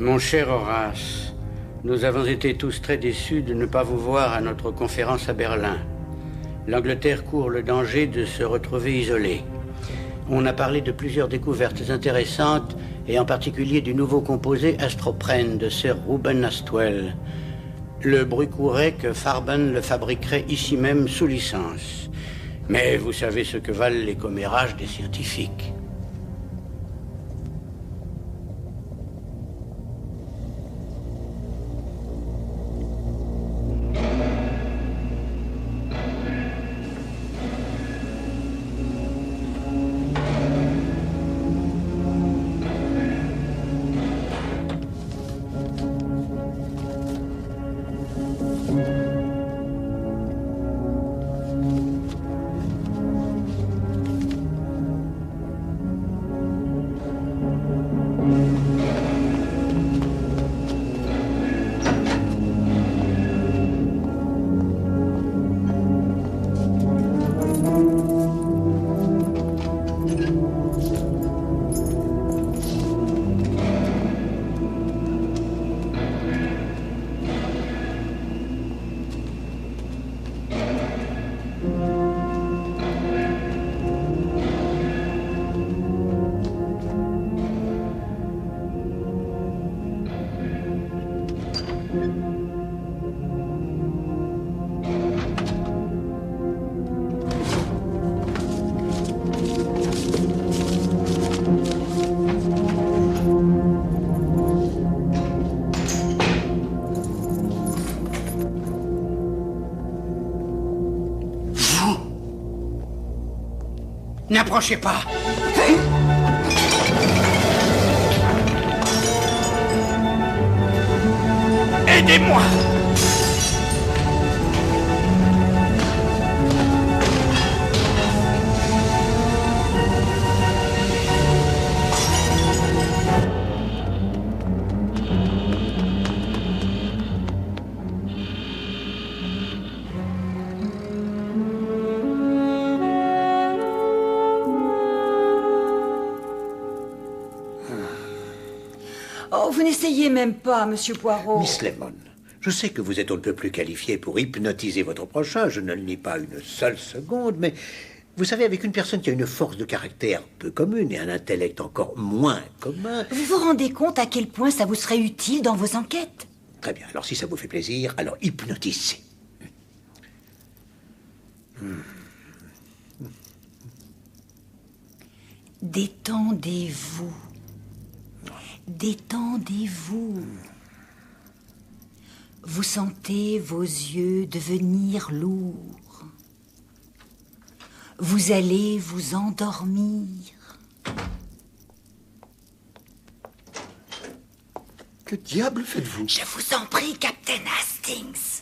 Mon cher Horace, nous avons été tous très déçus de ne pas vous voir à notre conférence à Berlin. L'Angleterre court le danger de se retrouver isolée. On a parlé de plusieurs découvertes intéressantes, et en particulier du nouveau composé Astroprène de Sir Reuben Astwell. Le bruit courait que Farben le fabriquerait ici même sous licence. Mais vous savez ce que valent les commérages des scientifiques. N'approchez pas! Aidez-moi! Oh, vous n'essayez même pas, Monsieur Poirot. Miss Lemon, je sais que vous êtes un peu plus qualifié pour hypnotiser votre prochain, je ne le nie pas une seule seconde, mais vous savez, avec une personne qui a une force de caractère peu commune et un intellect encore moins commun... Vous vous rendez compte à quel point ça vous serait utile dans vos enquêtes? Très bien, alors si ça vous fait plaisir, alors hypnotisez. Détendez-vous. Détendez-vous. Vous sentez vos yeux devenir lourds. Vous allez vous endormir. Que diable faites-vous? Je vous en prie, Captain Hastings.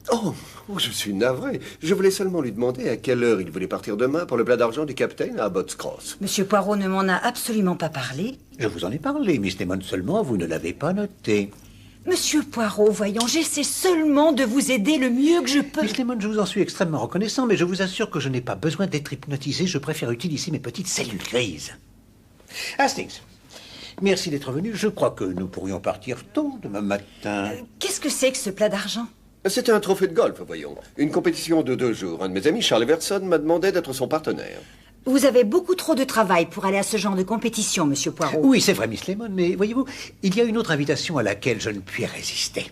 Oh, je suis navré. Je voulais seulement lui demander à quelle heure il voulait partir demain pour le plat d'argent du capitaine à Botts Cross. Monsieur Poirot ne m'en a absolument pas parlé. Je vous en ai parlé, Miss Lemon, seulement vous ne l'avez pas noté. Monsieur Poirot, voyons, j'essaie seulement de vous aider le mieux que je peux. Miss Lemon, je vous en suis extrêmement reconnaissant, mais je vous assure que je n'ai pas besoin d'être hypnotisé. Je préfère utiliser mes petites cellules grises. Hastings, merci d'être venu. Je crois que nous pourrions partir tôt demain matin. Qu'est-ce que c'est que ce plat d'argent? C'était un trophée de golf, voyons. Une compétition de 2 jours. Un de mes amis, Charles Everson, m'a demandé d'être son partenaire. Vous avez beaucoup trop de travail pour aller à ce genre de compétition, Monsieur Poirot. Oui, c'est vrai, Miss Lemon, mais voyez-vous, il y a une autre invitation à laquelle je ne puis résister.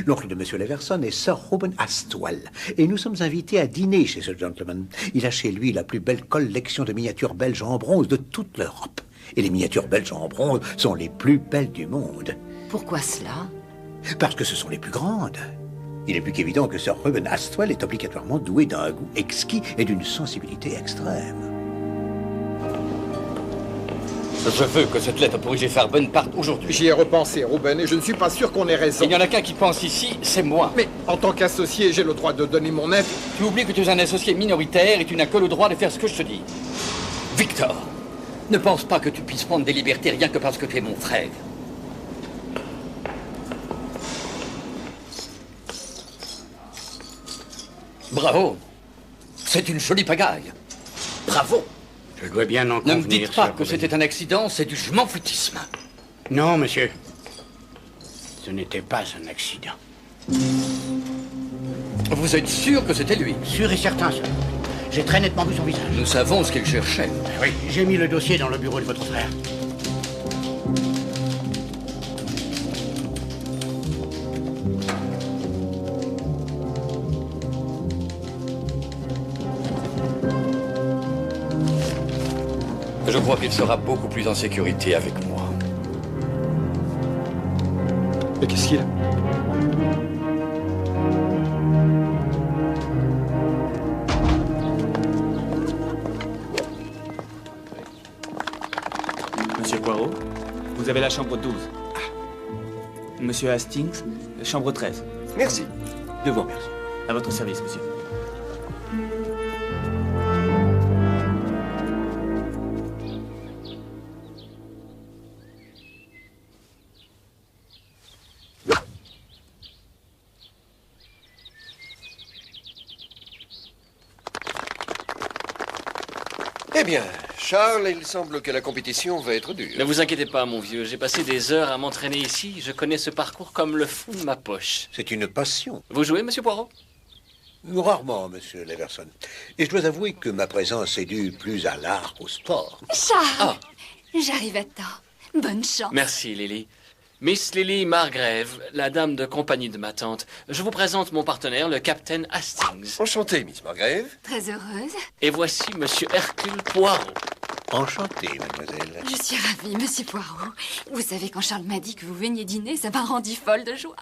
L'oncle de Monsieur Leverson est Sir Reuben Astwell, et nous sommes invités à dîner chez ce gentleman. Il a chez lui la plus belle collection de miniatures belges en bronze de toute l'Europe. Et les miniatures belges en bronze sont les plus belles du monde. Pourquoi cela? Parce que ce sont les plus grandes. Il est plus qu'évident que Sir Reuben Astwell est obligatoirement doué d'un goût exquis et d'une sensibilité extrême. Je veux que cette lettre pour IG Farben parte aujourd'hui. J'y ai repensé, Reuben, et je ne suis pas sûr qu'on ait raison. Il n'y en a qu'un qui pense ici, c'est moi. Mais en tant qu'associé, j'ai le droit de donner mon avis. Tu oublies que tu es un associé minoritaire et tu n'as que le droit de faire ce que je te dis. Victor, ne pense pas que tu puisses prendre des libertés rien que parce que tu es mon frère. Bravo. C'est une jolie pagaille. Bravo. Je dois bien en Ne convenir. me dites pas Sir que Reuben. c'était un accident, c'est du je m'en foutisme. Non, monsieur. Ce n'était pas un accident. Vous êtes sûr que c'était lui? Sûr et certain, Sir. J'ai très nettement vu son visage. Nous savons ce qu'il cherchait. Oui, j'ai mis le dossier dans le bureau de votre frère. Je crois qu'il sera beaucoup plus en sécurité avec moi. Mais qu'est-ce qu'il a? Monsieur Poirot, vous avez la chambre 12. Monsieur Hastings, chambre 13. Merci. Devant. À votre service, monsieur. Eh bien, Charles, il semble que la compétition va être dure. Ne vous inquiétez pas, mon vieux. J'ai passé des heures à m'entraîner ici. Je connais ce parcours comme le fond de ma poche. C'est une passion. Vous jouez, monsieur Poirot? Rarement, monsieur Leverson. Et je dois avouer que ma présence est due plus à l'art qu'au sport. Charles, j'arrive à temps. Bonne chance. Merci, Lily. Miss Lily Margrave, la dame de compagnie de ma tante. Je vous présente mon partenaire, le capitaine Hastings. Enchanté, Miss Margrave. Très heureuse. Et voici monsieur Hercule Poirot. Enchanté, mademoiselle. Je suis ravie, monsieur Poirot. Vous savez, quand Charles m'a dit que vous veniez dîner, ça m'a rendu folle de joie.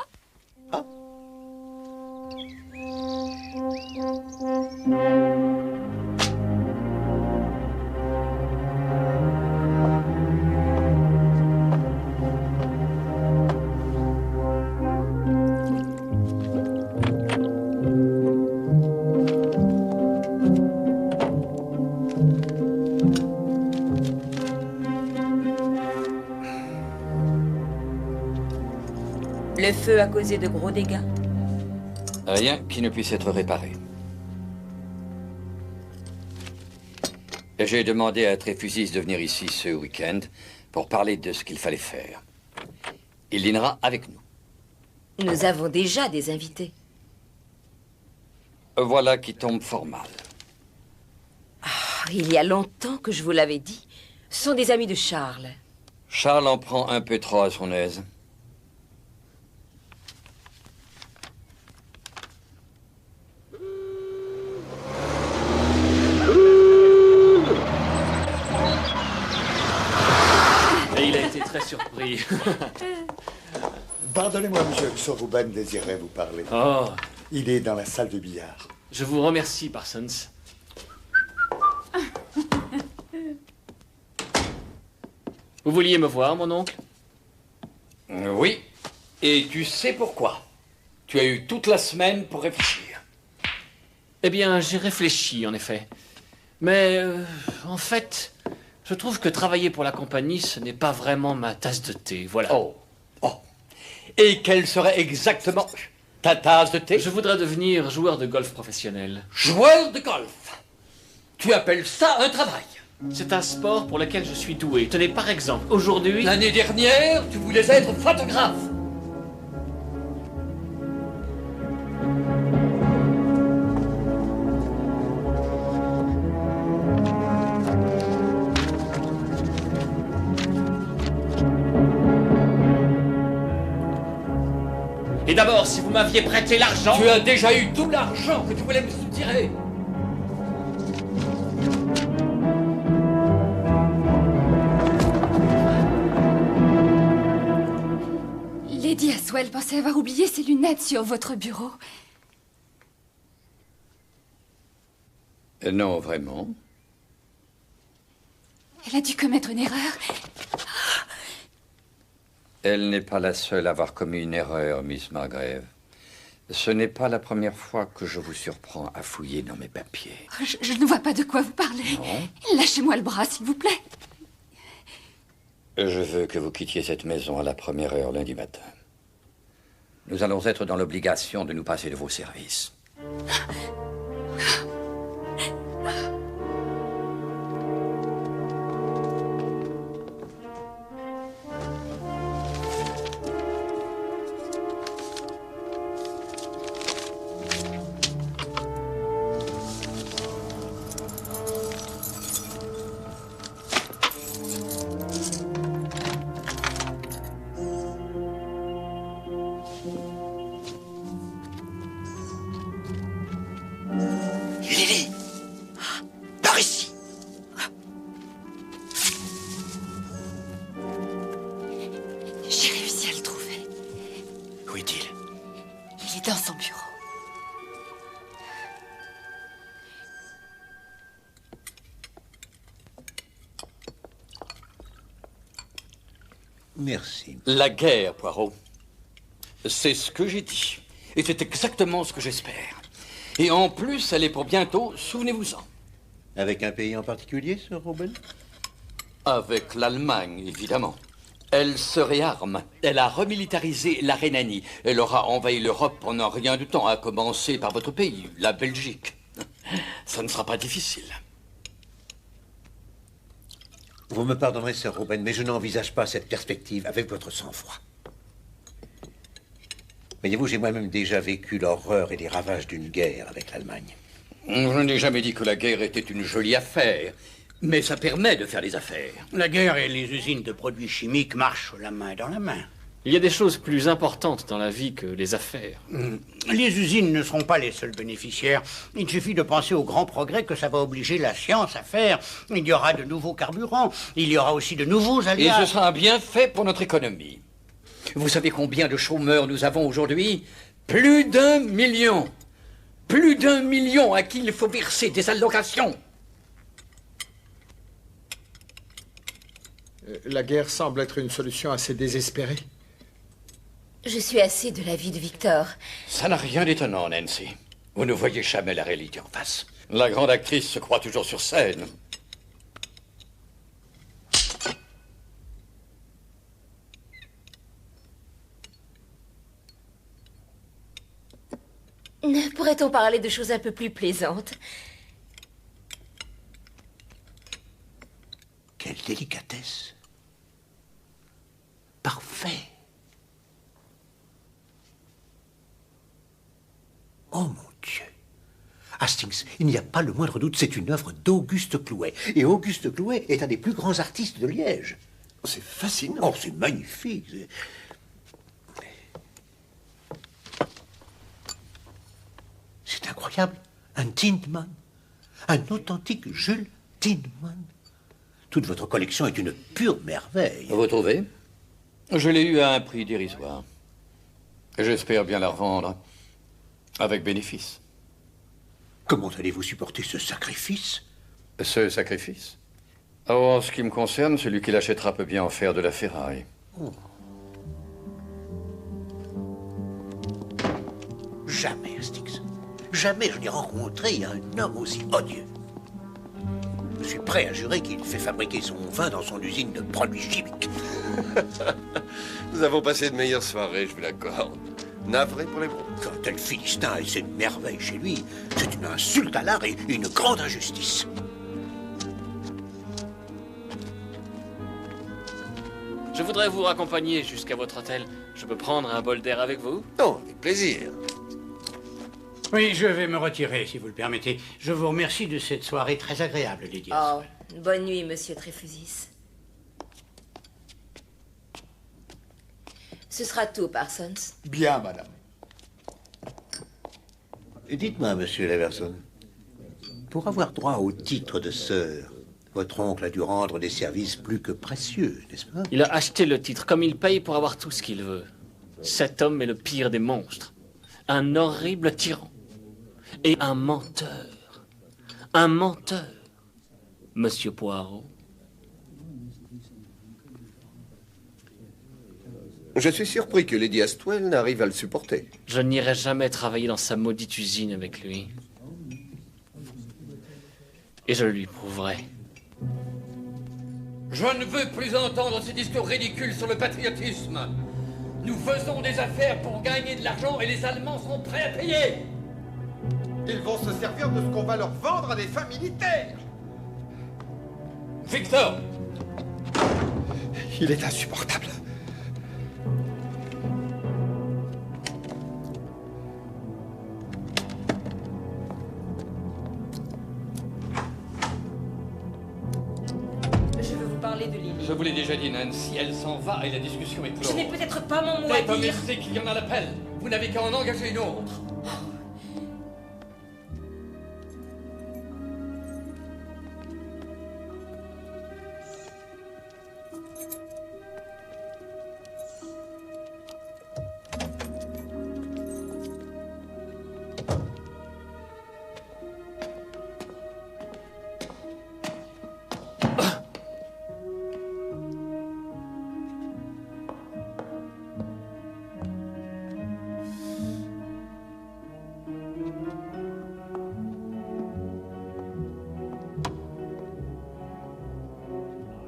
Le feu a causé de gros dégâts. Rien qui ne puisse être réparé. J'ai demandé à Tréfusis de venir ici ce week-end pour parler de ce qu'il fallait faire. Il dînera avec nous. Nous avons déjà des invités. Voilà qui tombe fort mal. Il y a longtemps que je vous l'avais dit. Ce sont des amis de Charles. Charles en prend un peu trop à son aise. Et il a été très surpris. Pardonnez-moi, monsieur, Sir Reuben désirait vous parler. Oh, Il est dans la salle de billard. je vous remercie, Parsons. Vous vouliez me voir, mon oncle? Oui. Et tu sais pourquoi. Tu as eu toute la semaine pour réfléchir. Eh bien, j'ai réfléchi, en effet. Mais, en fait, je trouve que travailler pour la compagnie, ce n'est pas vraiment ma tasse de thé, voilà. Oh. Oh. Et quelle serait exactement ta tasse de thé? Je voudrais devenir joueur de golf professionnel. Joueur de golf. Tu appelles ça un travail? C'est un sport pour lequel je suis doué. Tenez, par exemple, aujourd'hui... L'année dernière, tu voulais être photographe. Et d'abord, si vous m'aviez prêté l'argent... Tu as déjà eu tout l'argent que tu voulais me soutirer. Lady Aswell pensait avoir oublié ses lunettes sur votre bureau. Non, vraiment. Elle a dû commettre une erreur. Elle n'est pas la seule à avoir commis une erreur, Miss Margrave. Ce n'est pas la première fois que je vous surprends à fouiller dans mes papiers. Je ne vois pas de quoi vous parlez. Non. Lâchez-moi le bras, s'il vous plaît. Je veux que vous quittiez cette maison à la première heure lundi matin. Nous allons être dans l'obligation de nous passer de vos services. dans son bureau. Merci. La guerre, Poirot. C'est ce que j'ai dit. Et c'est exactement ce que j'espère. Et en plus, elle est pour bientôt, souvenez-vous-en. Avec un pays en particulier, Sir Reuben? Avec l'Allemagne, évidemment. Elle se réarme. Elle a remilitarisé la Rhénanie. Elle aura envahi l'Europe pendant rien du temps, à commencer par votre pays, la Belgique. Ça ne sera pas difficile. Vous me pardonnerez, Sir Reuben, mais je n'envisage pas cette perspective avec votre sang-froid. Voyez-vous, j'ai moi-même déjà vécu l'horreur et les ravages d'une guerre avec l'Allemagne. Je n'ai jamais dit que la guerre était une jolie affaire, mais ça permet de faire des affaires. La guerre et les usines de produits chimiques marchent la main dans la main. Il y a des choses plus importantes dans la vie que les affaires. Les usines ne seront pas les seuls bénéficiaires. Il suffit de penser aux grands progrès que ça va obliger la science à faire. Il y aura de nouveaux carburants. Il y aura aussi de nouveaux alliages. Et ce sera un bienfait pour notre économie. Vous savez combien de chômeurs nous avons aujourd'hui? Plus d'1 million. Plus d'1 million à qui il faut verser des allocations. La guerre semble être une solution assez désespérée. Je suis assez de l'avis de Victor. Ça n'a rien d'étonnant, Nancy. Vous ne voyez jamais la réalité en face. La grande actrice se croit toujours sur scène. Ne pourrait-on parler de choses un peu plus plaisantes? Quelle délicatesse. Parfait. Oh mon Dieu. Hastings, il n'y a pas le moindre doute, c'est une œuvre d'Auguste Clouet. Et Auguste Clouet est un des plus grands artistes de Liège. C'est fascinant. Oh, c'est magnifique. C'est incroyable. Un Tindman. Un authentique Jules Tindman. Toute votre collection est une pure merveille. Vous trouvez? Je l'ai eu à un prix dérisoire. J'espère bien la revendre avec bénéfice. Comment allez-vous supporter ce sacrifice? Ce sacrifice? Oh, en ce qui me concerne, celui qui l'achètera peut bien en faire de la ferraille. Oh. Jamais, Hastings. Jamais je n'ai rencontré un homme aussi odieux. Je suis prêt à jurer qu'il fait fabriquer son vin dans son usine de produits chimiques. Nous avons passé de meilleures soirées, je vous l'accorde. Navré pour les bronzes. Quand un tel Philistin et ses merveilles chez lui, c'est une insulte à l'art et une grande injustice. Je voudrais vous raccompagner jusqu'à votre hôtel. Je peux prendre un bol d'air avec vous? Non, avec plaisir. Oui, je vais me retirer, si vous le permettez. Je vous remercie de cette soirée très agréable, Lady Aswell. Oh, bonne nuit, monsieur Tréfusis. Ce sera tout, Parsons. Bien, madame. Dites-moi, monsieur Leverson, pour avoir droit au titre de sœur, votre oncle a dû rendre des services plus que précieux, n'est-ce pas? Il a acheté le titre comme il paye pour avoir tout ce qu'il veut. Cet homme est le pire des monstres. Un horrible tyran. Et un menteur. Un menteur. Monsieur Poirot. Je suis surpris que Lady Astwell n'arrive à le supporter. Je n'irai jamais travailler dans sa maudite usine avec lui. Et je lui prouverai. Je ne veux plus entendre ces discours ridicules sur le patriotisme. Nous faisons des affaires pour gagner de l'argent et les Allemands sont prêts à payer. Ils vont se servir de ce qu'on va leur vendre à des fins militaires. Victor! Il est insupportable. Je veux vous parler de Lily. Je vous l'ai déjà dit, Nancy, elle s'en va et la discussion est close. Je n'ai peut-être pas mon mot à Comme dire. elle sait qu'il y en a l'appel, vous n'avez qu'à en engager une autre.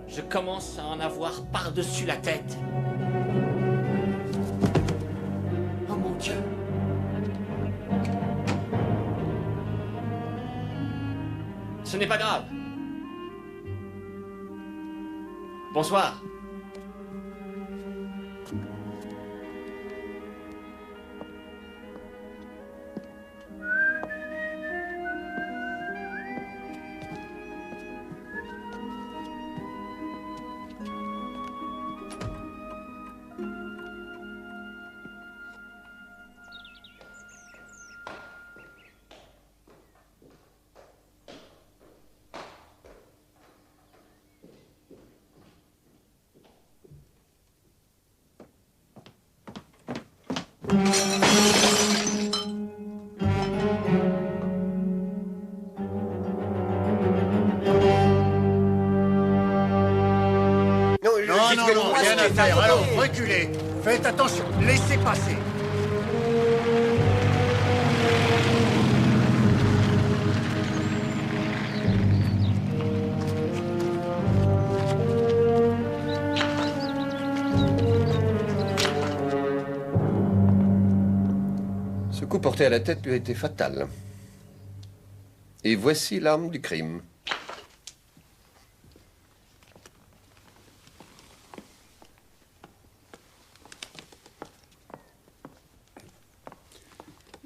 Je commence à en avoir par-dessus la tête. Oh mon Dieu. Ce n'est pas grave. Bonsoir. Non, rien à faire. Alors, reculez. Faites attention. Laissez passer. Ce coup porté à la tête lui a été fatal. Et voici l'arme du crime.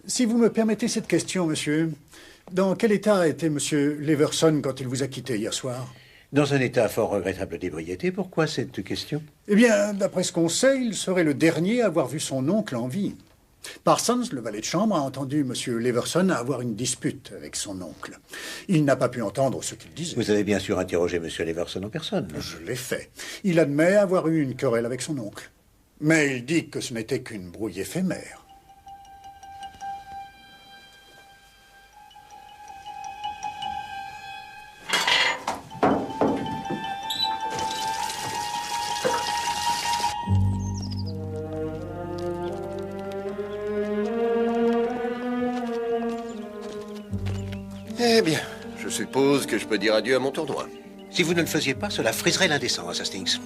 Si vous me permettez cette question, monsieur, dans quel état était monsieur Leverson quand il vous a quitté hier soir? Dans un état fort regrettable d'ébriété. Pourquoi cette question? Eh bien, d'après ce qu'on sait, il serait le dernier à avoir vu son oncle en vie. Parsons, le valet de chambre, a entendu monsieur Leverson avoir une dispute avec son oncle. Il n'a pas pu entendre ce qu'il disait. Vous avez bien sûr interrogé monsieur Leverson en personne. Je l'ai fait. Il admet avoir eu une querelle avec son oncle. Mais il dit que ce n'était qu'une brouille éphémère. Eh bien, je suppose que je peux dire adieu à mon tournoi. Si vous ne le faisiez pas, cela friserait l'indécence, Hastings.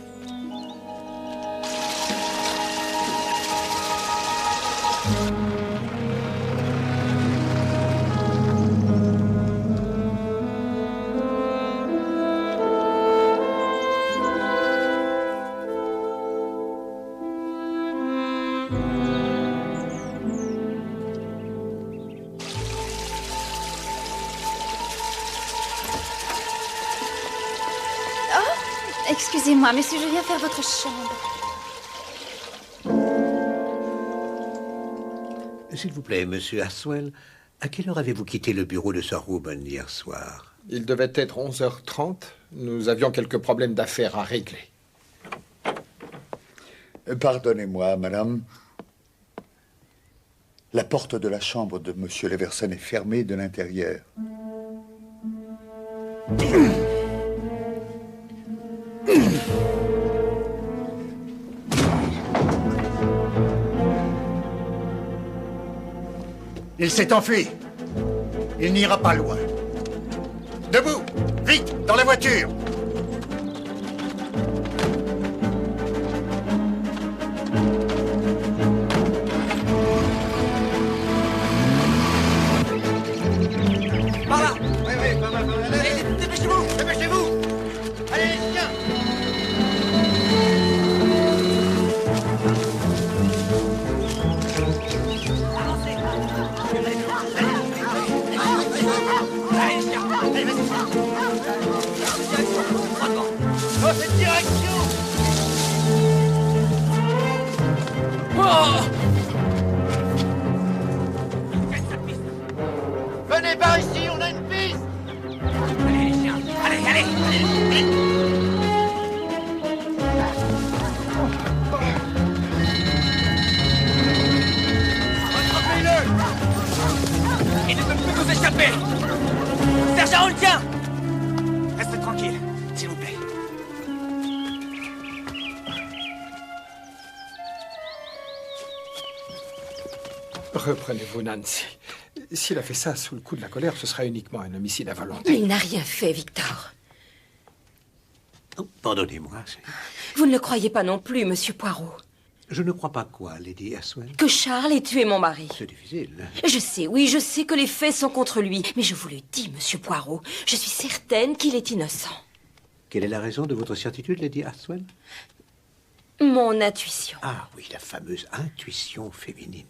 Excusez-moi, monsieur, je viens faire votre chambre. S'il vous plaît, monsieur Aswell, à quelle heure avez-vous quitté le bureau de Sir Reuben hier soir? Il devait être 11h30. Nous avions quelques problèmes d'affaires à régler. Pardonnez-moi, madame. La porte de la chambre de monsieur Leverson est fermée de l'intérieur. Il s'est enfui. Il n'ira pas loin. Debout! Vite! Dans la voiture! Par là! Oui, par là. Allez, dépêchez-vous! Dépêchez-vous! Allez, viens! Dans cette direction! Venez par ici, on a une piste! Allez, les chiens! Allez, vite! Rattrapez-le! paix. Sergent, on le tient. Restez tranquille, s'il vous plaît. Reprenez-vous, Nancy. S'il a fait ça sous le coup de la colère, ce sera uniquement un homicide à volonté. Il n'a rien fait, Victor. Oh, pardonnez-moi. Vous ne le croyez pas non plus, Monsieur Poirot. Je ne crois pas quoi, Lady Aswell? Que Charles ait tué mon mari. C'est difficile. Je sais, oui, je sais que les faits sont contre lui. Mais je vous le dis, Monsieur Poirot, je suis certaine qu'il est innocent. Quelle est la raison de votre certitude, Lady Aswell? Mon intuition. Ah oui, la fameuse intuition féminine.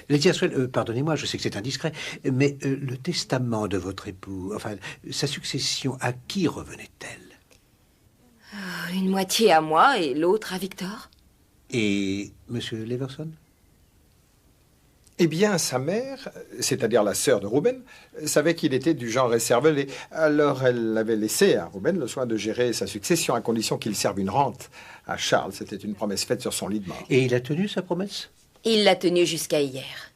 Lady Aswell, pardonnez-moi, je sais que c'est indiscret, mais le testament de votre époux, enfin, sa succession, à qui revenait-elle? Une moitié à moi et l'autre à Victor. Et Monsieur Leverson? Eh bien, sa mère, c'est-à-dire la sœur de Reuben, savait qu'il était du genre récervelé. Alors, elle avait laissé à Reuben le soin de gérer sa succession, à condition qu'il serve une rente à Charles. C'était une promesse faite sur son lit de mort. Et il a tenu sa promesse? Il l'a tenue jusqu'à hier.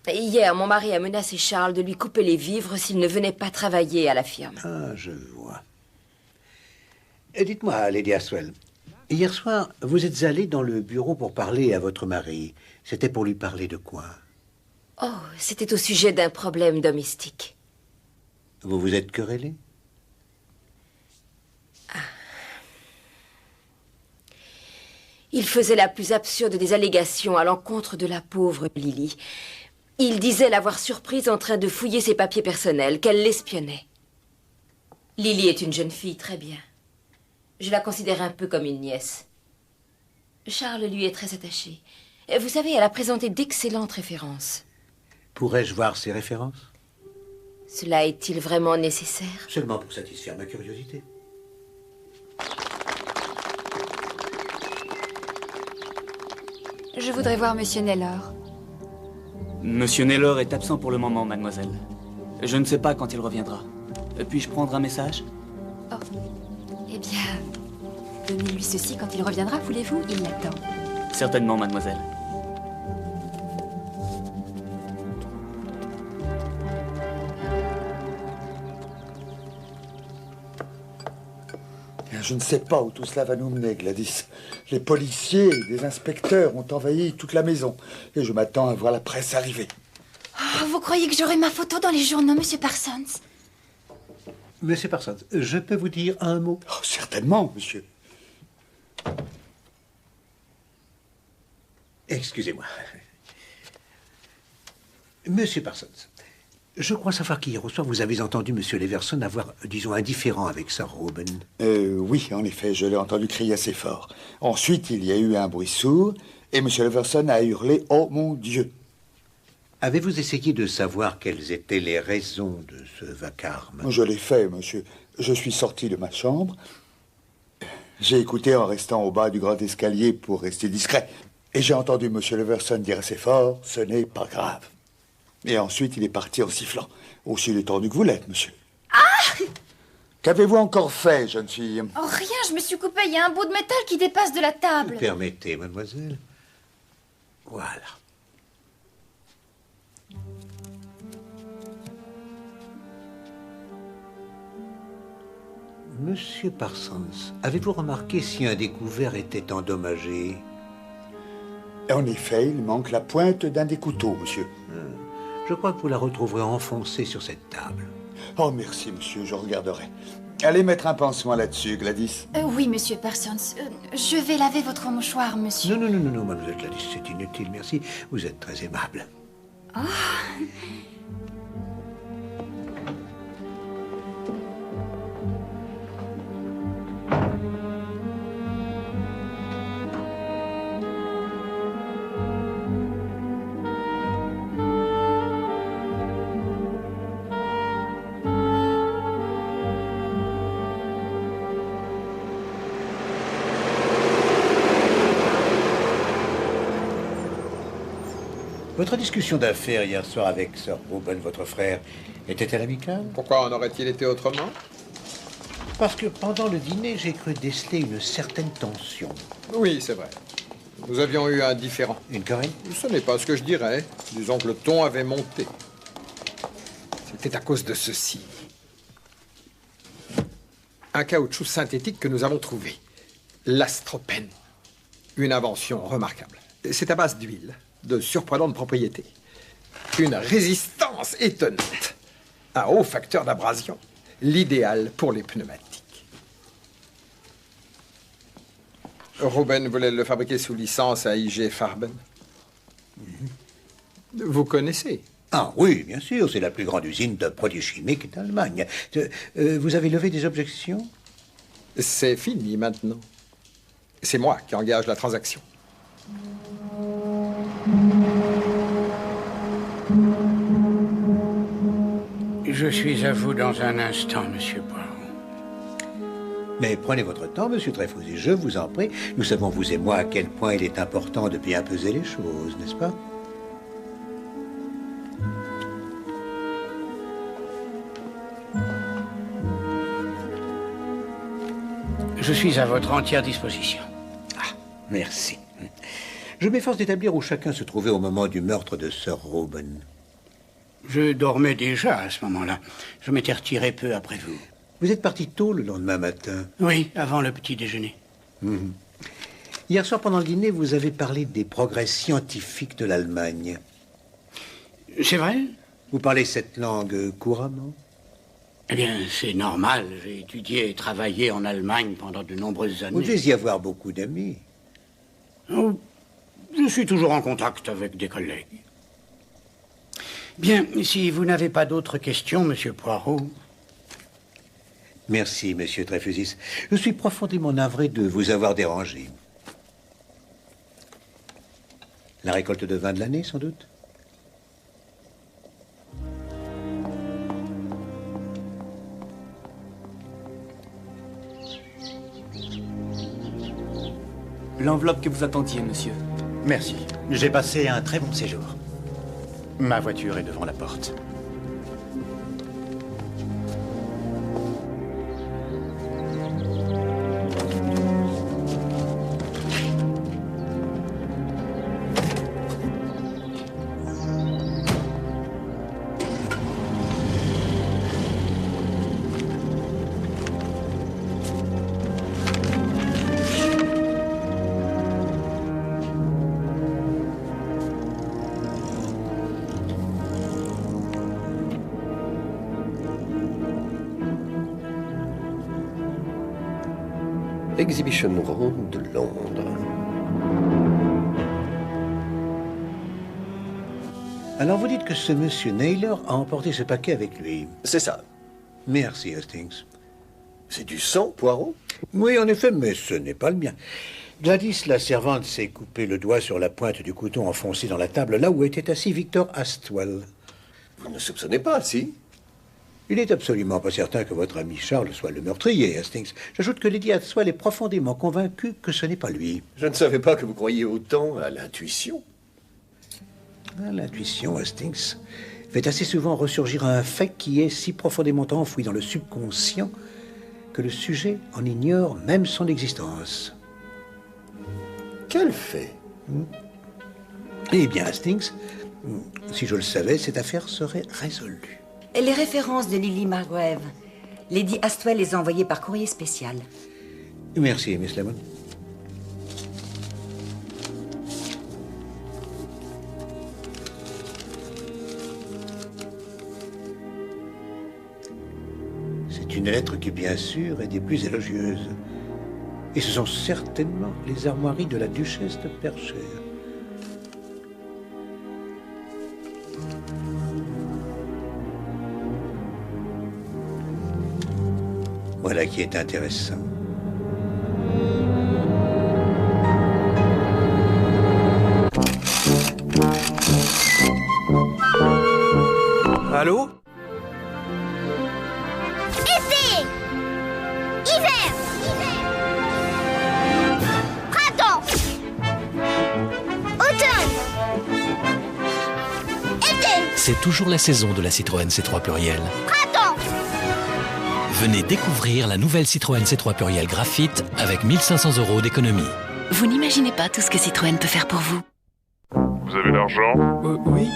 Hier, mon mari a menacé Charles de lui couper les vivres s'il ne venait pas travailler à la firme. Ah, je vois. Et dites-moi, Lady Aswell, hier soir, vous êtes allée dans le bureau pour parler à votre mari. C'était pour lui parler de quoi? Oh, c'était au sujet d'un problème domestique. Vous vous êtes querellé? Il faisait la plus absurde des allégations à l'encontre de la pauvre Lily. Il disait l'avoir surprise en train de fouiller ses papiers personnels, qu'elle l'espionnait. Lily est une jeune fille très bien. Je la considère un peu comme une nièce. Charles lui est très attaché. Vous savez, elle a présenté d'excellentes références. Pourrais-je voir ces références? Cela est-il vraiment nécessaire? Seulement pour satisfaire ma curiosité. Je voudrais voir Monsieur Naylor. Monsieur Naylor est absent pour le moment, mademoiselle. Je ne sais pas quand il reviendra. Puis-je prendre un message? Oh. Eh bien, donnez-lui ceci quand il reviendra, voulez-vous? Il l'attend. Certainement, mademoiselle. Je ne sais pas où tout cela va nous mener, Gladys. Les policiers et des inspecteurs ont envahi toute la maison. Et je m'attends à voir la presse arriver. Oh, vous croyez que j'aurai ma photo dans les journaux, Monsieur Parsons? Monsieur Parsons, je peux vous dire un mot? Oh, certainement, monsieur. Excusez-moi. Monsieur Parsons, je crois savoir qu'hier au soir, vous avez entendu Monsieur Leverson avoir, disons, un différend avec Sir Reuben. Oui, en effet, je l'ai entendu crier assez fort. Ensuite, il y a eu un bruit sourd, et Monsieur Leverson a hurlé « Oh mon Dieu !» Avez-vous essayé de savoir quelles étaient les raisons de ce vacarme? Je l'ai fait, monsieur. Je suis sorti de ma chambre. J'ai écouté en restant au bas du grand escalier pour rester discret. Et j'ai entendu Monsieur Leverson dire assez fort « Ce n'est pas grave ». Et ensuite, il est parti en sifflant. Aussi détendu que vous l'êtes, monsieur. Ah! Qu'avez-vous encore fait, jeune fille? Oh, rien, je me suis coupé. Il y a un bout de métal qui dépasse de la table. Permettez, mademoiselle. Voilà. Monsieur Parsons, avez-vous remarqué si un des couverts était endommagé? En effet, il manque la pointe d'un des couteaux, monsieur. Je crois que vous la retrouverez enfoncée sur cette table. Oh, merci, monsieur, je regarderai. Allez mettre un pansement là-dessus, Gladys. Oui, Monsieur Parsons. Je vais laver votre mouchoir, monsieur. Non, mademoiselle Gladys, c'est inutile, merci. Vous êtes très aimable. Oh. Votre discussion d'affaires hier soir avec Sir Reuben, votre frère, était-elle amicale? Pourquoi en aurait-il été autrement? Parce que pendant le dîner, j'ai cru déceler une certaine tension. Oui, c'est vrai. Nous avions eu un différend. Une querelle? Ce n'est pas ce que je dirais. Disons que le ton avait monté. C'est à cause de ceci. Un caoutchouc synthétique que nous avons trouvé. L'astropène. Une invention remarquable. C'est à base d'huile, de surprenantes propriétés. Une résistance étonnante. Un haut facteur d'abrasion. L'idéal pour les pneumatiques. Ruben voulait le fabriquer sous licence à IG Farben. Vous connaissez? Ah oui, bien sûr, c'est la plus grande usine de produits chimiques d'Allemagne. Vous avez levé des objections? C'est fini maintenant. C'est moi qui engage la transaction. Je suis à vous dans un instant, monsieur Poirot. Mais prenez votre temps, monsieur Trefousi, je vous en prie. Nous savons, vous et moi, à quel point il est important de bien peser les choses, n'est-ce pas? Je suis à votre entière disposition. Ah, merci. Je m'efforce d'établir où chacun se trouvait au moment du meurtre de Sir Ruben. Je dormais déjà à ce moment-là. Je m'étais retiré peu après vous. Vous êtes parti tôt le lendemain matin? Oui, avant le petit déjeuner. Hier soir, pendant le dîner, vous avez parlé des progrès scientifiques de l'Allemagne. C'est vrai? Vous parlez cette langue couramment? Eh bien, c'est normal. J'ai étudié et travaillé en Allemagne pendant de nombreuses années. Vous devez y avoir beaucoup d'amis. Oh, je suis toujours en contact avec des collègues. Bien, si vous n'avez pas d'autres questions, monsieur Poirot... Merci, monsieur Trefousis. Je suis profondément navré de vous avoir dérangé. La récolte de vin de l'année, sans doute? L'enveloppe que vous attendiez, monsieur. Merci. J'ai passé un très bon séjour. Ma voiture est devant la porte. Exhibition Room de Londres. Alors vous dites que ce monsieur Naylor a emporté ce paquet avec lui? C'est ça. Merci, Hastings. C'est du sang, Poirot? Oui, en effet, mais ce n'est pas le mien. Gladys, la servante, s'est coupé le doigt sur la pointe du couteau enfoncé dans la table, là où était assis Victor Astwell. Vous ne soupçonnez pas, si? Il n'est absolument pas certain que votre ami Charles soit le meurtrier, Hastings. J'ajoute que Lady Astwell est profondément convaincue que ce n'est pas lui. Je ne savais pas que vous croyiez autant à l'intuition. L'intuition, Hastings, fait assez souvent ressurgir un fait qui est si profondément enfoui dans le subconscient que le sujet en ignore même son existence. Quel fait? Eh bien, Hastings, si je le savais, cette affaire serait résolue. Les références de Lily Margrave. Lady Astwell les a envoyées par courrier spécial. Merci, Miss Lemon. C'est une lettre qui, bien sûr, est des plus élogieuses. Et ce sont certainement les armoiries de la duchesse de Percher. Voilà qui est intéressant. Allô? Été! Hiver! Printemps! Automne! Été! C'est toujours la saison de la Citroën C3 Pluriel. Printemps! Venez découvrir la nouvelle Citroën C3 Pluriel Graphite avec 1 500 € d'économie. Vous n'imaginez pas tout ce que Citroën peut faire pour vous. Vous avez l'argent? Oui.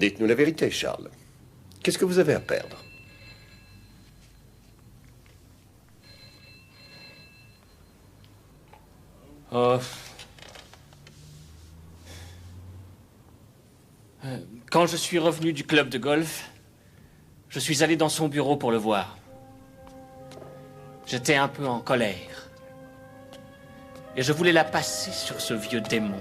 Dites-nous la vérité, Charles. Qu'est-ce que vous avez à perdre? Quand je suis revenu du club de golf, je suis allé dans son bureau pour le voir. J'étais un peu en colère. Et je voulais la passer sur ce vieux démon.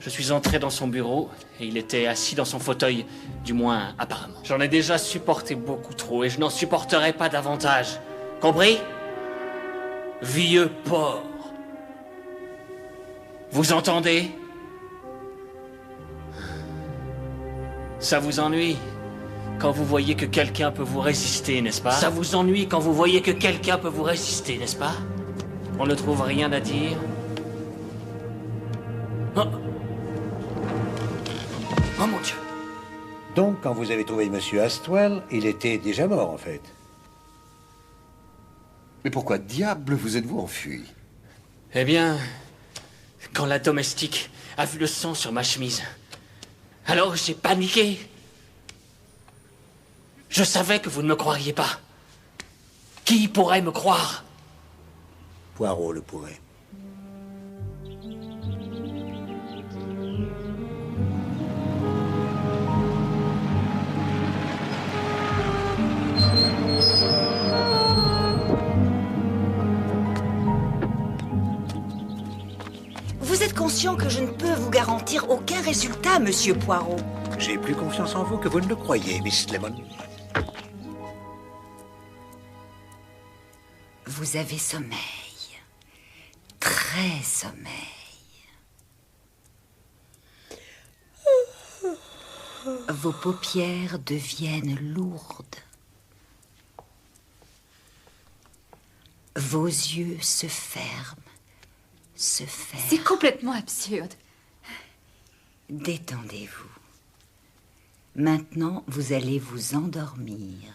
Je suis entré dans son bureau et il était assis dans son fauteuil, du moins apparemment. J'en ai déjà supporté beaucoup trop et je n'en supporterai pas davantage. Compris? Vieux porc. Vous entendez? Ça vous ennuie quand vous voyez que quelqu'un peut vous résister, n'est-ce pas? Ça vous ennuie quand vous voyez que quelqu'un peut vous résister, n'est-ce pas? On ne trouve rien à dire? Oh. Oh mon Dieu! Donc, quand vous avez trouvé M. Astwell, il était déjà mort, en fait. Mais pourquoi diable vous êtes-vous enfui? Eh bien, quand la domestique a vu le sang sur ma chemise, alors j'ai paniqué. Je savais que vous ne me croiriez pas. Qui pourrait me croire? Poirot le pourrait. Vous êtes conscient que je ne peux vous garantir aucun résultat, monsieur Poirot. J'ai plus confiance en vous que vous ne le croyez, Miss Lemon. Vous avez sommeil. Très sommeil. Vos paupières deviennent lourdes. Vos yeux se ferment. C'est complètement absurde. Détendez-vous. Maintenant, vous allez vous endormir.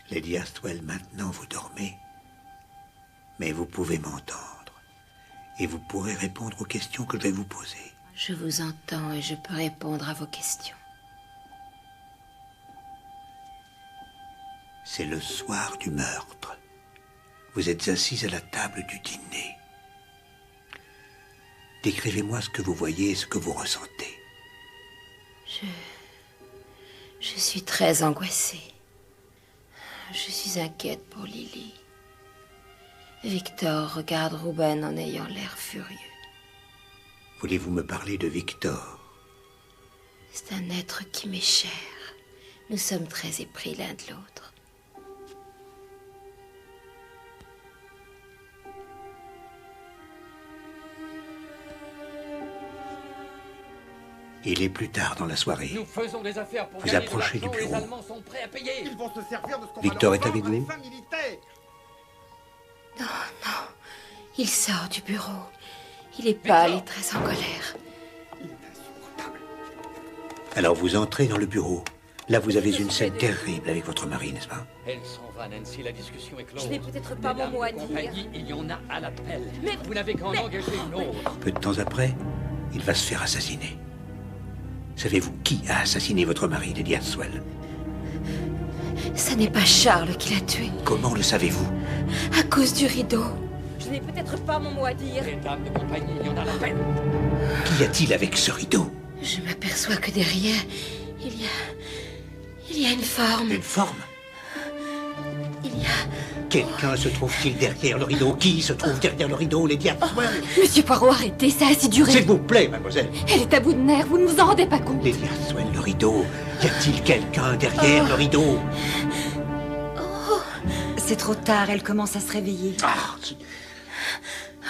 Lady Astwell, maintenant vous dormez. Mais vous pouvez m'entendre. Et vous pourrez répondre aux questions que je vais vous poser. Je vous entends et je peux répondre à vos questions. C'est le soir du meurtre. Vous êtes assise à la table du dîner. Décrivez-moi ce que vous voyez et ce que vous ressentez. Je suis très angoissée. Je suis inquiète pour Lily. Victor regarde Ruben en ayant l'air furieux. Voulez-vous me parler de Victor? C'est un être qui m'est cher. Nous sommes très épris l'un de l'autre. Il est plus tard dans la soirée. Nous faisons des affaires pour Vous gagner de approchez l'argent, du bureau. Les Allemands sont prêts à payer. Ils vont se servir de ce qu'on Victor va leur est avec vendre à vous? des fins militaires. Non, non. Il sort du bureau. Il est pâle et très en colère. Alors vous entrez dans le bureau. Là, vous avez une scène terrible avec votre mari, n'est-ce pas? Elle s'en va, Nancy, la discussion est close. Je n'ai peut-être pas mon mot à dire. Compagnie, il y en a à l'appel. Mais- Vous n'avez qu'à en engager une autre. Peu de temps après, il va se faire assassiner. Savez-vous qui a assassiné votre mari, Lady Astwell? Ce n'est pas Charles qui l'a tué. Comment le savez-vous? À cause du rideau. Je n'ai peut-être pas mon mot à dire. Les dames de compagnie, il y en a à l'appel. Qu'y a-t-il avec ce rideau? Je m'aperçois que derrière, il y a une forme. Une forme? Il y a... Quelqu'un se trouve-t-il derrière le rideau? Qui se trouve derrière le rideau, Lady Astwell? Monsieur Poirot, arrêtez, ça a assez duré. S'il vous plaît, mademoiselle. Elle est à bout de nerfs, vous ne vous en rendez pas compte. Lady Astwell, le rideau. Y a-t-il quelqu'un derrière le rideau? C'est trop tard, elle commence à se réveiller.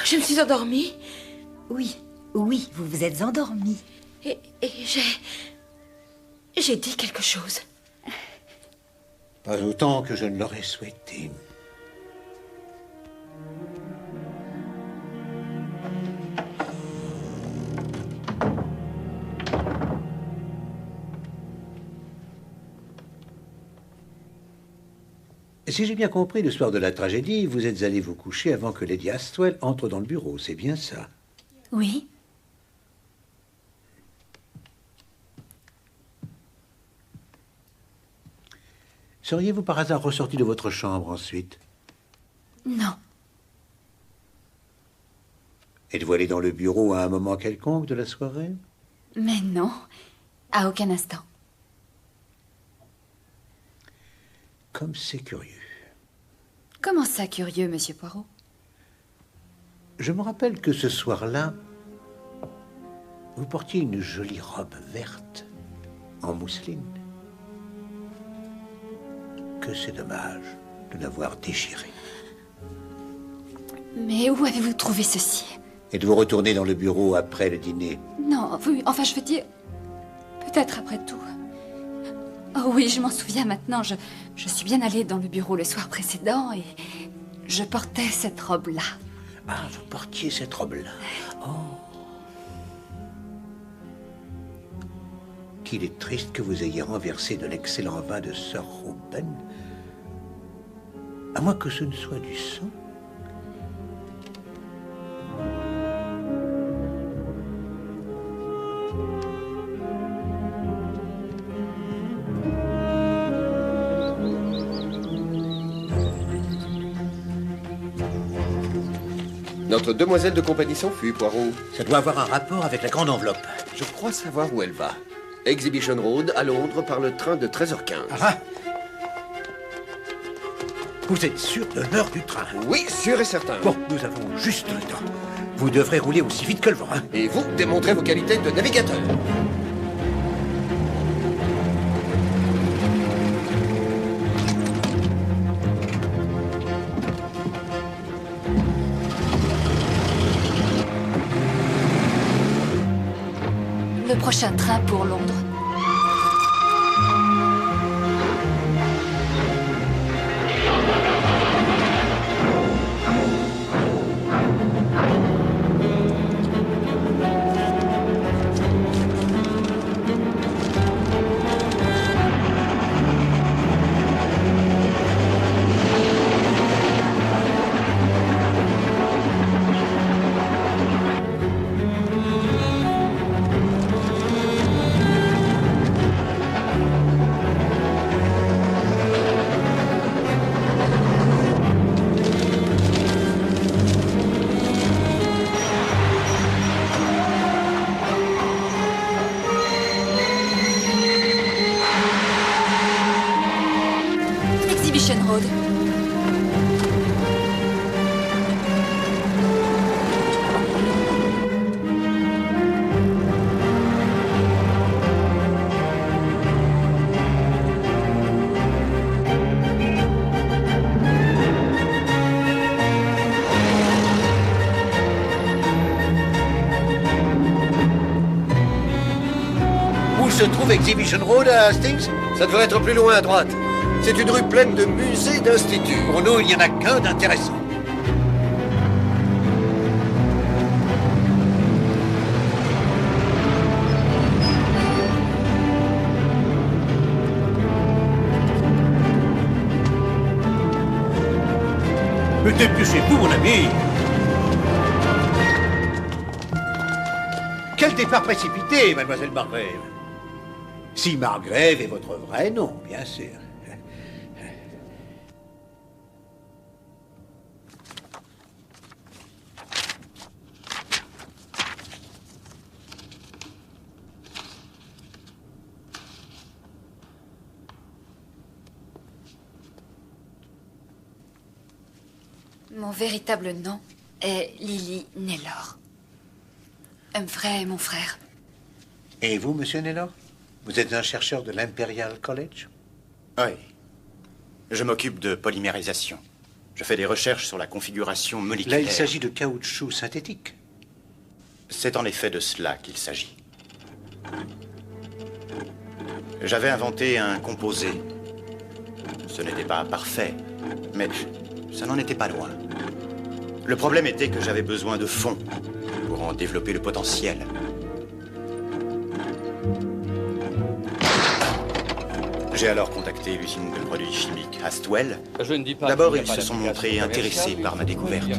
Je me suis endormie. Oui, oui, vous vous êtes endormie. Et j'ai dit quelque chose. Pas autant que je ne l'aurais souhaité. Si j'ai bien compris, le soir de la tragédie, vous êtes allé vous coucher avant que Lady Astwell entre dans le bureau, c'est bien ça? Oui. Seriez-vous par hasard ressorti de votre chambre ensuite? Non. Êtes-vous allé dans le bureau à un moment quelconque de la soirée? Mais non, à aucun instant. Comme c'est curieux. Comment ça, curieux, monsieur Poirot? Je me rappelle que ce soir-là, vous portiez une jolie robe verte, en mousseline. Que c'est dommage de l'avoir déchirée. Mais où avez-vous trouvé ceci? Êtes-vous retourné dans le bureau après le dîner? Non, oui, enfin, je veux dire... Peut-être après tout. Oh oui, je m'en souviens maintenant. Je suis bien allée dans le bureau le soir précédent et je portais cette robe-là. Ah, vous portiez cette robe-là. Oh. Qu'il est triste que vous ayez renversé de l'excellent vin de Sir Reuben. À moins que ce ne soit du sang. Notre demoiselle de compagnie s'enfuit, Poirot. Ça doit avoir un rapport avec la grande enveloppe. Je crois savoir où elle va. Exhibition Road, à Londres, par le train de 13h15. Ah! Vous êtes sûr de l'heure du train? Oui, sûr et certain. Bon, nous avons juste le temps. Vous devrez rouler aussi vite que le vent. Hein? Et vous, démontrez vos qualités de navigateur. Le prochain train pour Londres. Exhibition Road. Où se trouve Exhibition Road à Hastings? Ça devrait être plus loin à droite. C'est une rue pleine de musées et d'instituts. Pour nous, il n'y en a qu'un d'intéressant. Mais dépêchez-vous, mon ami! Quel départ précipité, mademoiselle Margrave! Si Margrave est votre vrai nom, bien sûr. Mon véritable nom est Lily Naylor. Humphrey est mon frère. Et vous, monsieur Naylor? Vous êtes un chercheur de l'Imperial College? Oui. Je m'occupe de polymérisation. Je fais des recherches sur la configuration moléculaire. Là, il s'agit de caoutchouc synthétique. C'est en effet de cela qu'il s'agit. J'avais inventé un composé. Ce n'était pas parfait, mais ça n'en était pas loin. Le problème était que j'avais besoin de fonds pour en développer le potentiel. J'ai alors contacté l'usine de produits chimiques Astwell. Je ne dis pas. D'abord, ils se sont montrés intéressés par ma découverte.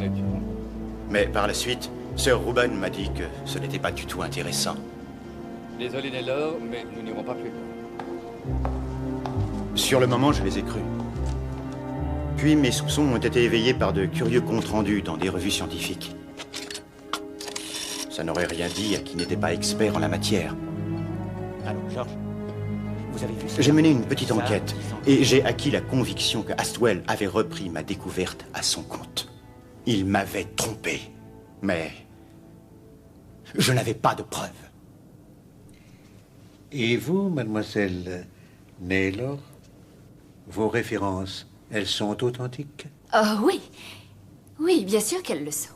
Mais par la suite, Sir Reuben m'a dit que ce n'était pas du tout intéressant. Désolé Naylor, mais nous n'irons pas plus loin. Sur le moment, je les ai crus. Puis mes soupçons ont été éveillés par de curieux comptes rendus dans des revues scientifiques. Ça n'aurait rien dit à qui n'était pas expert en la matière. Alors, George, vous avez vu ça? J'ai mené une petite enquête et j'ai acquis la conviction que Astwell avait repris ma découverte à son compte. Il m'avait trompé, mais je n'avais pas de preuves. Et vous, mademoiselle Naylor, vos références, elles sont authentiques? Oh oui. Oui, bien sûr qu'elles le sont.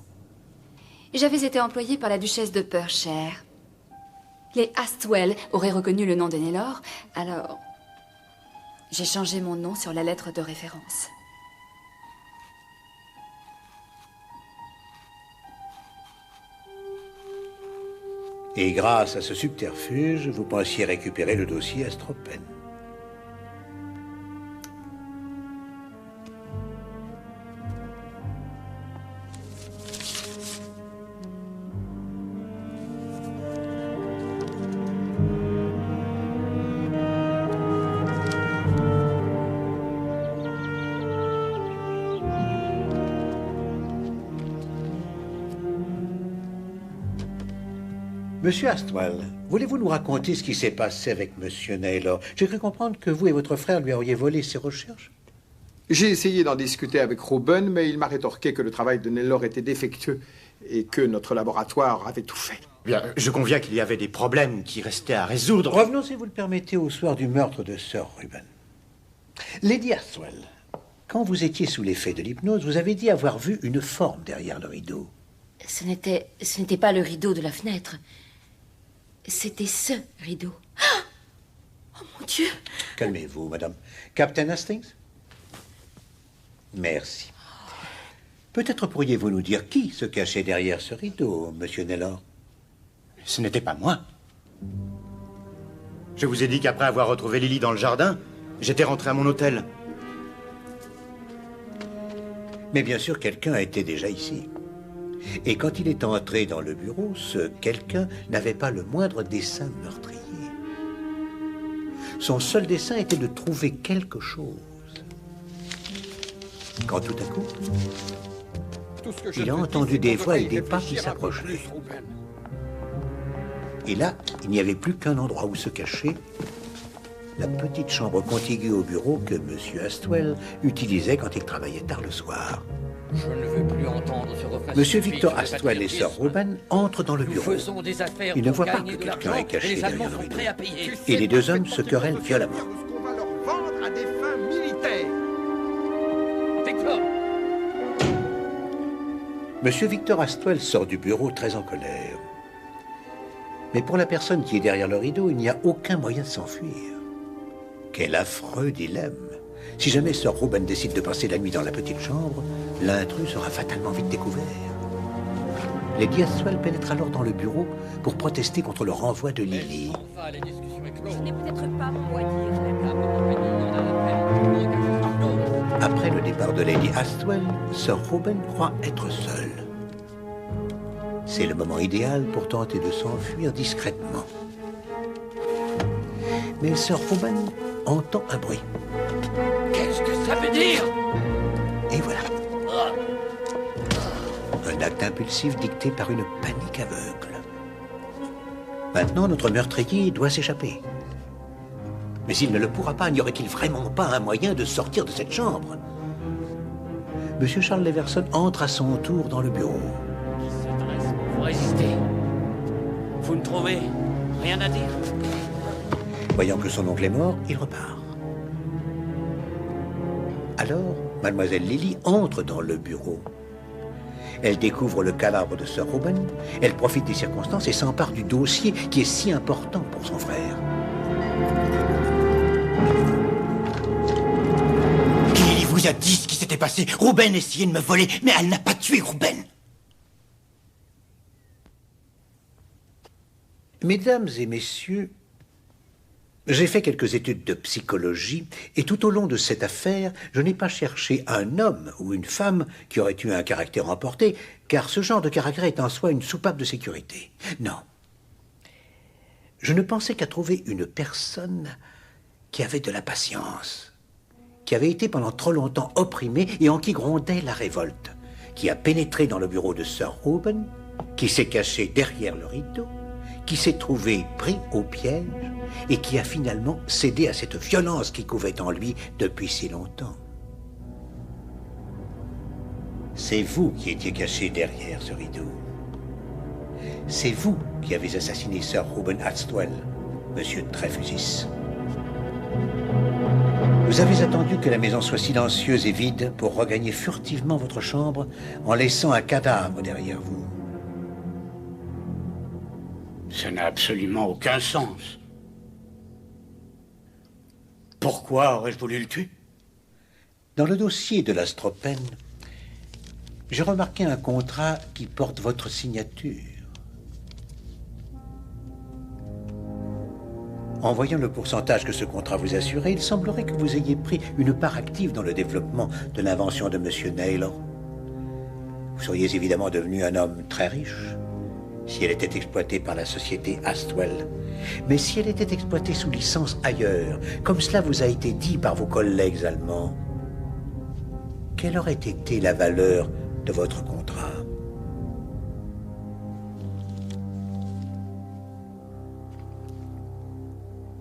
J'avais été employée par la duchesse de Perthshire. Les Astwell auraient reconnu le nom de Naylor, alors j'ai changé mon nom sur la lettre de référence. Et grâce à ce subterfuge, vous pensiez récupérer le dossier Astropen. Monsieur Astwell, voulez-vous nous raconter ce qui s'est passé avec Monsieur Naylor? J'ai cru comprendre que vous et votre frère lui auriez volé ses recherches. J'ai essayé d'en discuter avec Reuben, mais il m'a rétorqué que le travail de Naylor était défectueux et que notre laboratoire avait tout fait. Bien, je conviens qu'il y avait des problèmes qui restaient à résoudre. Revenons, si vous le permettez, au soir du meurtre de Sir Reuben. Lady Astwell, quand vous étiez sous l'effet de l'hypnose, vous avez dit avoir vu une forme derrière le rideau. Ce n'était pas le rideau de la fenêtre. C'était ce rideau. Oh mon Dieu! Calmez-vous, madame. Captain Hastings? Merci. Peut-être pourriez-vous nous dire qui se cachait derrière ce rideau, monsieur Naylor? Ce n'était pas moi. Je vous ai dit qu'après avoir retrouvé Lily dans le jardin, j'étais rentré à mon hôtel. Mais bien sûr, quelqu'un était déjà ici. Et quand il est entré dans le bureau, ce quelqu'un n'avait pas le moindre dessein meurtrier. Son seul dessein était de trouver quelque chose. Quand tout à coup, il a entendu des voix et des pas qui s'approchaient. Et là, il n'y avait plus qu'un endroit où se cacher, la petite chambre contiguë au bureau que M. Astwell utilisait quand il travaillait tard le soir. Je ne veux plus entendre ce refrain. Monsieur Victor Astwell et Sir Reuben entrent dans le bureau. Ils ne voient pas que de quelqu'un est caché les derrière Allemands le sont prêts à payer. rideau. Et les deux hommes se querellent violemment. On va leur vendre à des fins militaires. Victor! Monsieur Victor Astwell sort du bureau très en colère. Mais pour la personne qui est derrière le rideau, il n'y a aucun moyen de s'enfuir. Quel affreux dilemme! Si jamais Sir Reuben décide de passer la nuit dans la petite chambre, l'intrus sera fatalement vite découvert. Lady Astwell pénètre alors dans le bureau pour protester contre le renvoi de Lily. Ce n'est peut-être pas mon mot à dire. Après le départ de Lady Astwell, Sir Reuben croit être seul. C'est le moment idéal pour tenter de s'enfuir discrètement. Mais Sir Reuben entend un bruit. Qu'est-ce que ça veut dire? Et voilà. Un acte impulsif dicté par une panique aveugle. Maintenant, notre meurtrier doit s'échapper. Mais s'il ne le pourra pas, n'y aurait-il vraiment pas un moyen de sortir de cette chambre? Monsieur Charles Leverson entre à son tour dans le bureau. Vous résistez. Vous ne trouvez rien à dire? Voyant que son oncle est mort, il repart. Alors, mademoiselle Lily entre dans le bureau. Elle découvre le cadavre de Sir Reuben, elle profite des circonstances et s'empare du dossier qui est si important pour son frère. Lily vous a dit ce qui s'était passé. Reuben essayait de me voler, mais elle n'a pas tué Reuben. Mesdames et messieurs, J'ai fait quelques études de psychologie, et tout au long de cette affaire, je n'ai pas cherché un homme ou une femme qui aurait eu un caractère emporté, car ce genre de caractère est en soi une soupape de sécurité. Non. Je ne pensais qu'à trouver une personne qui avait de la patience, qui avait été pendant trop longtemps opprimée et en qui grondait la révolte, qui a pénétré dans le bureau de Sir Reuben, qui s'est caché derrière le rideau, qui s'est trouvé pris au piège et qui a finalement cédé à cette violence qui couvait en lui depuis si longtemps. C'est vous qui étiez caché derrière ce rideau. C'est vous qui avez assassiné Sir Reuben Astwell, monsieur Dreyfusis. Vous avez attendu que la maison soit silencieuse et vide pour regagner furtivement votre chambre en laissant un cadavre derrière vous. Ça n'a absolument aucun sens. Pourquoi aurais-je voulu le tuer? Dans le dossier de l'Astropène, j'ai remarqué un contrat qui porte votre signature. En voyant le pourcentage que ce contrat vous assurait, il semblerait que vous ayez pris une part active dans le développement de l'invention de M. Naylor. Vous seriez évidemment devenu un homme très riche si elle était exploitée par la société Astwell. Mais si elle était exploitée sous licence ailleurs, comme cela vous a été dit par vos collègues allemands, quelle aurait été la valeur de votre contrat?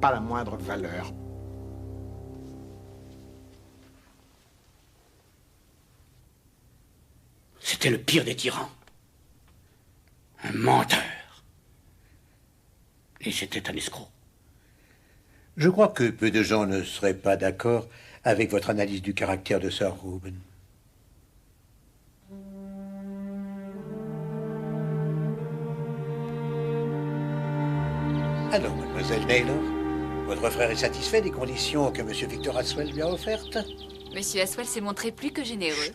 Pas la moindre valeur. C'était le pire des tyrans. Un menteur. Et c'était un escroc. Je crois que peu de gens ne seraient pas d'accord avec votre analyse du caractère de Sir Reuben. Alors, mademoiselle Naylor, votre frère est satisfait des conditions que monsieur Victor Astwell lui a offertes? Monsieur Astwell s'est montré plus que généreux.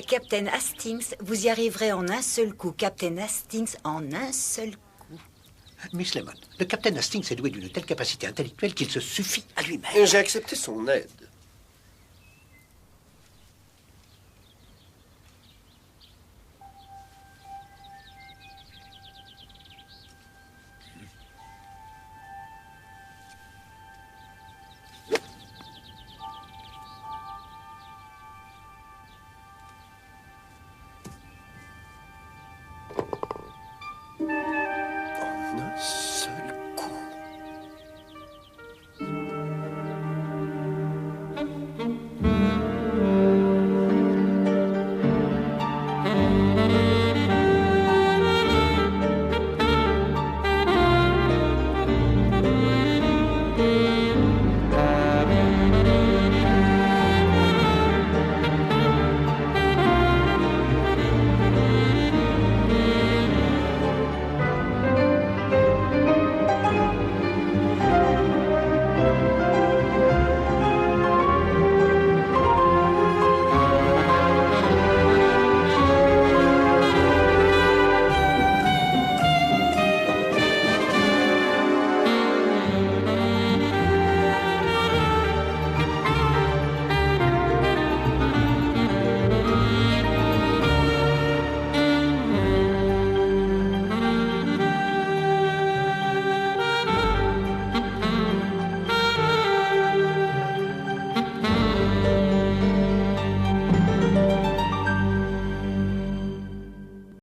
Captain Hastings, vous y arriverez en un seul coup. Captain Hastings, en un seul coup. Miss Lemon, le Captain Hastings est doué d'une telle capacité intellectuelle qu'il se suffit à lui-même. J'ai accepté son aide.